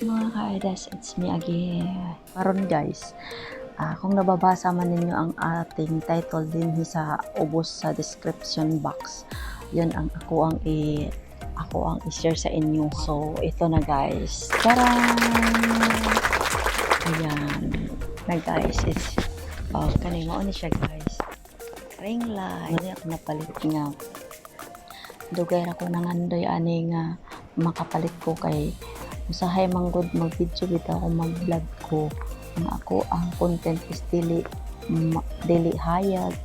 Mga ka-idas, it's me again. Karon guys, kung nababasa man ninyo ang ating title din sa ubos sa description box, yun ang ako ang i-share sa inyo. So, ito na guys. Taran! Ayan. Na guys, it's kanina mo siya guys. Ring light. Wala ako napalit nga. Dugay ra ko nangandoy ani nga makapalit ko kay usahay manggod mag-video bitaw ako mag-vlog ko ang ako ang content is dili hayag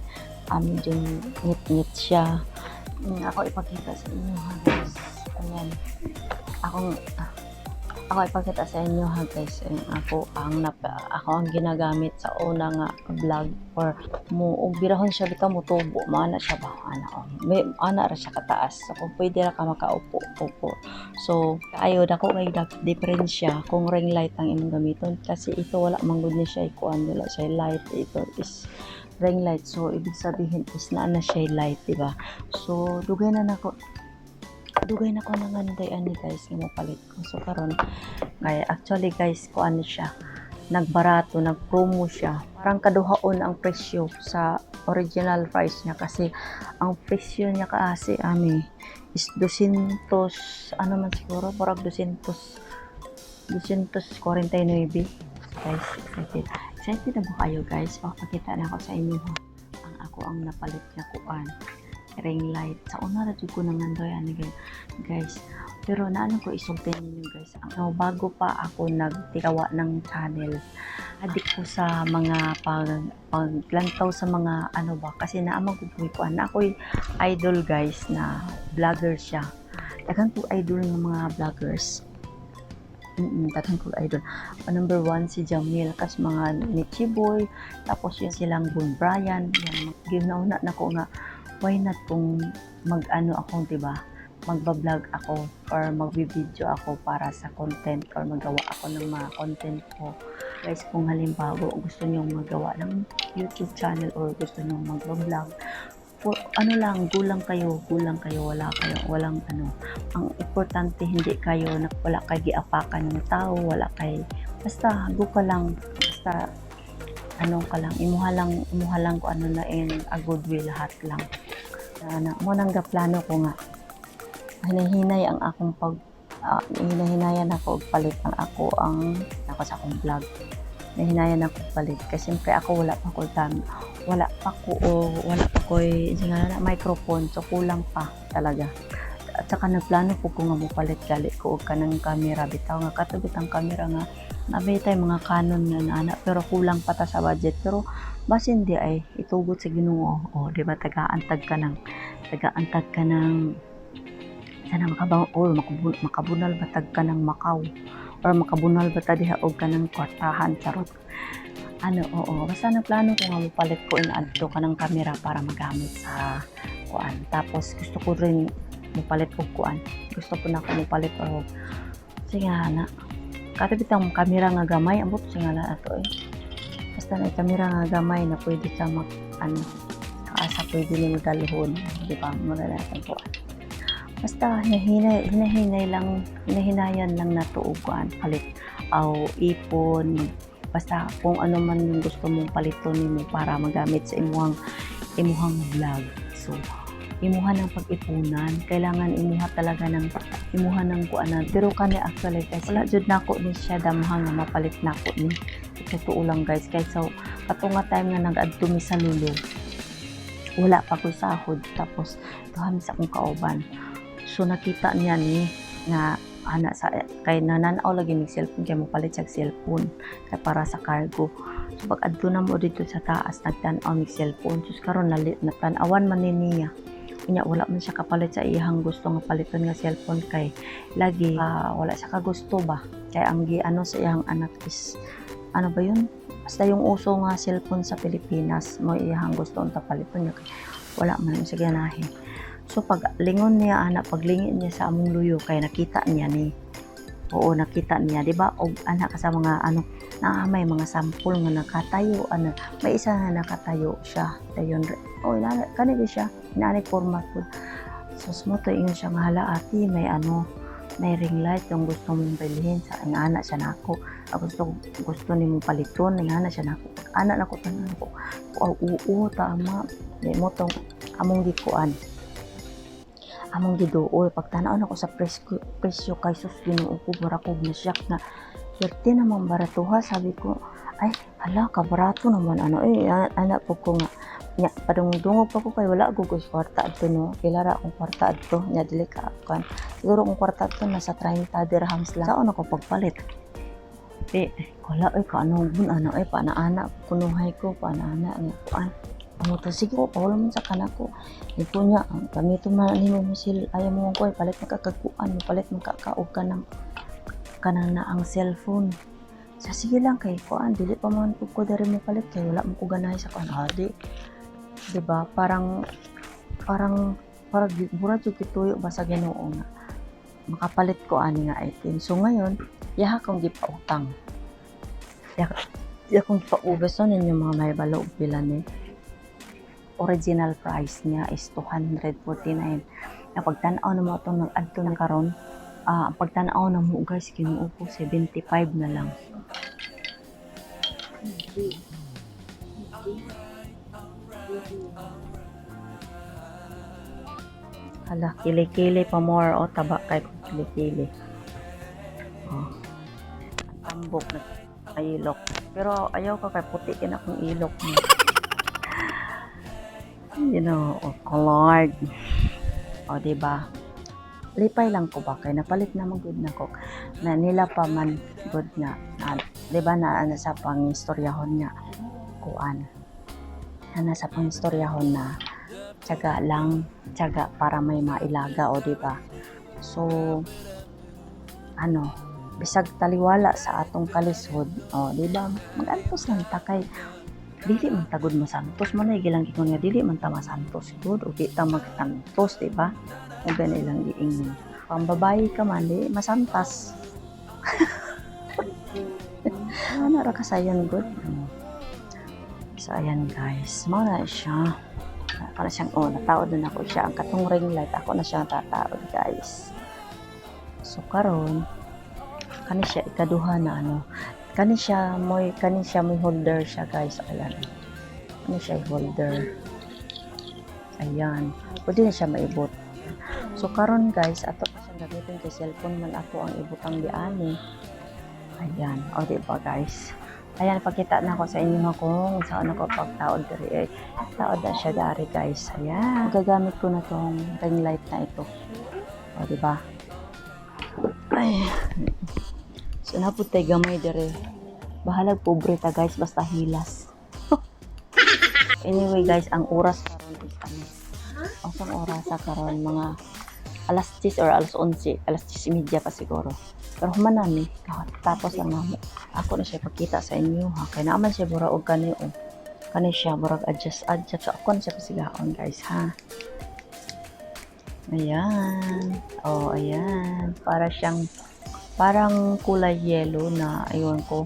medyo ngit-ngit siya. Ako ipakita sa inyo ha guys, ayan ako ipakita sa inyo ha guys, ako ang ginagamit sa una nga vlog or mo og birahon siya bitaw mo tubo mana siya ba may ana ra siya kataas, so kung pwede ra ka makaupo so kaayo dako kay diferensya kung ring light ang imong gamiton kasi ito wala manggod ni siya ikuan wala siya light, ito is ring light, so ibig sabihin is na siya light, diba? So dugay na nako nanganday ani guys nga mapalit ko. So karon kay actually guys kuan siya nagbarato, nagpromo siya, parang kaduhaon ang presyo sa original price niya kasi ang presyo niya kasi is 200 ano man siguro parang 249 guys. Excited na ba kayo guys? Pakita na ako sa inyo ha. Ang napalit na kuan ring light sa una ra jud ko nangandoy ani guys, pero naano ko isultin ninyo guys, bago pa ako nagtikawa ng channel adik ko sa mga paglantaw sa mga ano ba kasi naamang kuan na ako'y idol guys na vlogger siya, daghang ko idol ng mga vloggers. Daghang ko idol. Number 1 si Jamil, kas mga Nichi Boy, tapos yun silang Bon Brian, yan ginauna na ko nga why not kung mag-ano ako, diba? Magba-vlog ako or magbi-video ako para sa content or magawa ako ng mga content ko. Guys, kung halimbawa gusto niyo magawa ng YouTube channel or gusto niyo magba-vlog, gulang kayo, walang ano. Ang importante hindi kayo wala kay giapakan ng tao, basta go ka lang, basta imuha lang ko ano na a good will lahat lang. Mo nang plano ko nga hinahinay ang akong hinahinayan ako palit ang ako sa akong vlog. Hinahinay ako palit kasi siyempre ako wala pa ko microphone, so kulang pa talaga. At saka nagplano ko nga mopalit gali ko og kanang camera bitaw nga katubit ang camera nga nabitay mga Canon na pero kulang pa ta sa budget, pero basin di ay itugot sa Ginoo. Di ba tagaantag ka ng sana makabunal batag ka ng Macau or makabunal bata diha og kanang kwartahan charot. Basta nagplano ko nga mopalit ko adto kanang camera para magamit sa kuan. Tapos gusto ko rin mopalit og kuan. Gusto ko na ko mopalit og sige na katubit ang camera nga gamay ambot sige na ato basta na camera nga gamay na pwede ka asa pwede nimo dalhon, di ba? Mura na ito. Basta hinahinayan lang nato og kuan palit ipon, basta kung ano man yung gusto mong paliton nimo para magamit sa imuhang vlog. So imuha ng pag-ipunan, kailangan imuha ng kuanan, pero kani actually guys wala jud nako ni siya damha nga mapalit nako ni totoo lang guys, kahit sa katunga time nga nag-adto mi sa Lulo wala pa ko sahod, tapos tuhan sa akong kauban, so nakita niya ni nga kay nananaw lagi ni cellphone kay mapalit siya cellphone kay para sa cargo. So pag adto na mo dito sa taas nagtan-aw ni cellphone, sus karon natanawan man niya kanya wala man siya kapalit sa iyang gusto nga paliton nga cellphone kay lagi wala siya kagusto ba kay ang sa iyang anak is ano ba yun, basta yung uso nga cellphone sa Pilipinas mo iyang gusto unta paliton niya kay wala man siya ganahin. So pag lingon niya paglingin niya sa among luyo kay nakita niya di ba og ka sa mga may mga sample nga nakatayo may isa nga nakatayo siya dayon kanili siya inani format po, so mo to ingon siya nga hala ati may may ring light yung gusto mong bilhin sa ang anak siya nako. Gusto ni mong paliton ng anak siya nako. Anak nako tanan ko. Oo tama. Di mo tong among gikuan. Among giduol pagtanaw nako sa presyo kay sus Ginoo ko bara ko na-shock na yerte naman baratuha sabi ko. Ay, hala ka barato naman ano anak po ko nga nya padungdungog pa ko kay wala ko kwarta adto no kilara akong kwarta adto nya dili ka kan siguro akong kwarta adto nasa 30 dirhams lang sao ko pagpalit wala kaanong bun ano paana-ana kunuhay ko paana-ana nga kuan amo to sige ko wala man sa kanako ito nya gamito man nimo misil ayaw mo ko palit makakakuan palit makakaog kanang na ang cellphone sa sige lang kay kuan dili pa man ko diri mo palit kay wala mo ko ganahay sa kuan di diba parang mura jud kituyo ba sa Ginoo nga makapalit ko ani nga item so ngayon yaha kong gipautang ya kong paubos so ninyo mga may balo pila ni original price niya is 249 na pagtan-aw na mo itong nag-adto na karon pagtan-aw na mo guys Ginoo ko 75 na lang hala kili-kili pa more taba kay kili-kili ang tambok na ilok pero ayaw ka kay puti kin akong ilok mo you know colored diba lipay lang ko ba kay napalit na good na ko na nila pa man good nga diba na sa pangistoryahon nga kuan na sa pangistoryahon na tiyaga para may mailaga diba so bisag taliwala sa atong kalisod diba mag-antos lang ta kay dili man tagod masantos mo na gilang gikon nga dili man ta masantos good o di ta magtantos diba o ganun ilang giingin pambabayi ka man di masantas ra kasayan good so ayan guys mao na siya ako na siyang nataod na ako siya ang katong ring light ako na siyang tataod guys so karon kani siya ikaduha na kani siya may holder siya guys ayan kani siya holder ayan pwede na siya maibot so karon guys ato pa siyang gamitin kay cellphone man ako ang ibutang diani ayan diba guys ayan pakita na ako sa inyo kung saan ako pagtaod diri taod na siya dari guys ayan gagamit ko na tong ring light na ito diba ay so naputay gamay diri bahalag pobre ta guys basta hilas anyway guys ang oras karon is ang oras sa karon mga alas 10 or alas 11 alas 10:30 pa siguro pero human nami tapos lang namo ako na siya pakita sa inyo kay naaman siya bura og kani siya murag adjust so ako na siya pasigaon guys ayan ayan parang kulay yellow na ayun ko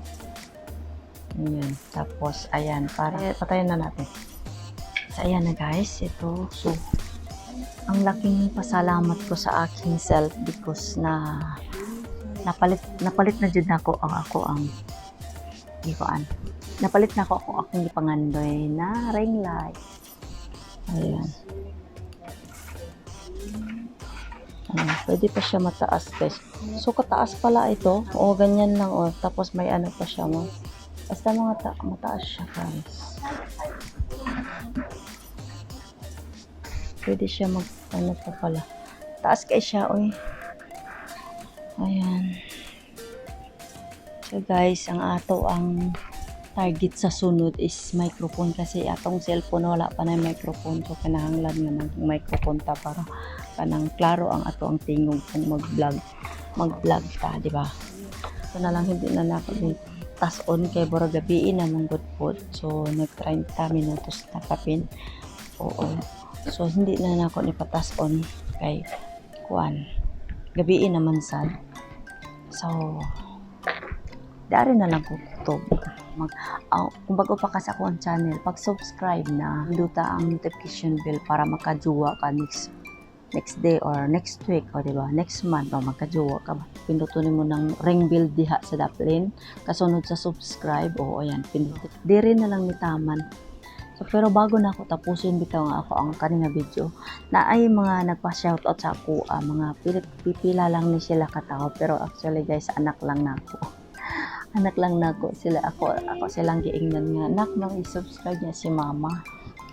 ayan tapos ayan patayin na natin so ayan na guys ito so ang laking pasalamat ko sa aking self because napalit na jud nako ang gikuan napalit na ako akong gipangandoy na ring light ayan pwede pa siya mataas guys so kataas pala ito ganyan lang tapos may pa siya basta mataas siya guys pwede siya pa pala taas kay siya ayan so guys ang target sa sunod is microphone kasi atong cellphone wala pa na microphone so kinahanglan nga ng microphone ta para kanang klaro ang ang tingog kung mag-vlog ta diba so na lang hindi na nako tas on kay bora gabi na mong good pod so nag 30 minutos na kapin so hindi na nako ni patas on kay kuan gabi naman sad so dari na lang ko kung bago pa ka sa akong channel pag subscribe na hinduta ang notification bell para makaduwa ka next next day or next week, o diba, next month, o magkajowa ka ba, pindutunin mo ng ring bell diha sa daplin, kasunod sa subscribe, o ayan, pindutin, di rin na lang ni taman. So, pero bago na ako tapusin bitaw nga ako ang kanina video, na ay mga nagpa-shoutout sa ako, mga pipila lang ni sila katao, pero actually guys, anak lang na ako. Anak lang na ako sila, ako silang giingnan nga, anak, mag-subscribe niya si mama.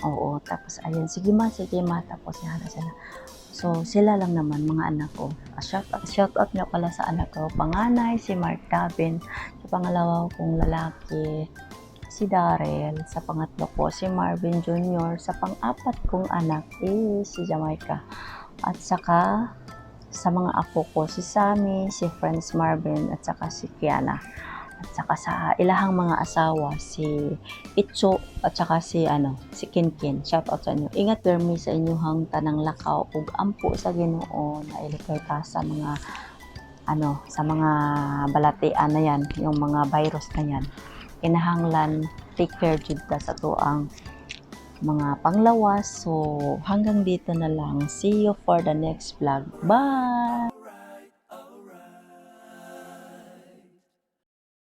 Oo, tapos ayun, sige ma, tapos yan sila. So, sila lang naman, mga anak ko. Shoutout nga pala sa anak ko, panganay, si Mark Davin, sa pangalawa kong lalaki, si Darrell, sa pangatlo ko, si Marvin Jr., sa pang-apat kong anak is si Jamaica, at saka sa mga apo ko, si Sammy, si Friends Marvin, at saka si Kiana. At saka sa ilahang mga asawa, si Itcho, at saka si Kinkin. Shout out sa inyo. Ingat permi sa inyong tanang lakaw ug ampo sa Ginoo na ilikay ka sa mga sa mga balatian na yan, yung mga virus na yan. Kinahanglan take care jud ta sa tuang mga panglawas. So hanggang dito na lang. See you for the next vlog. Bye.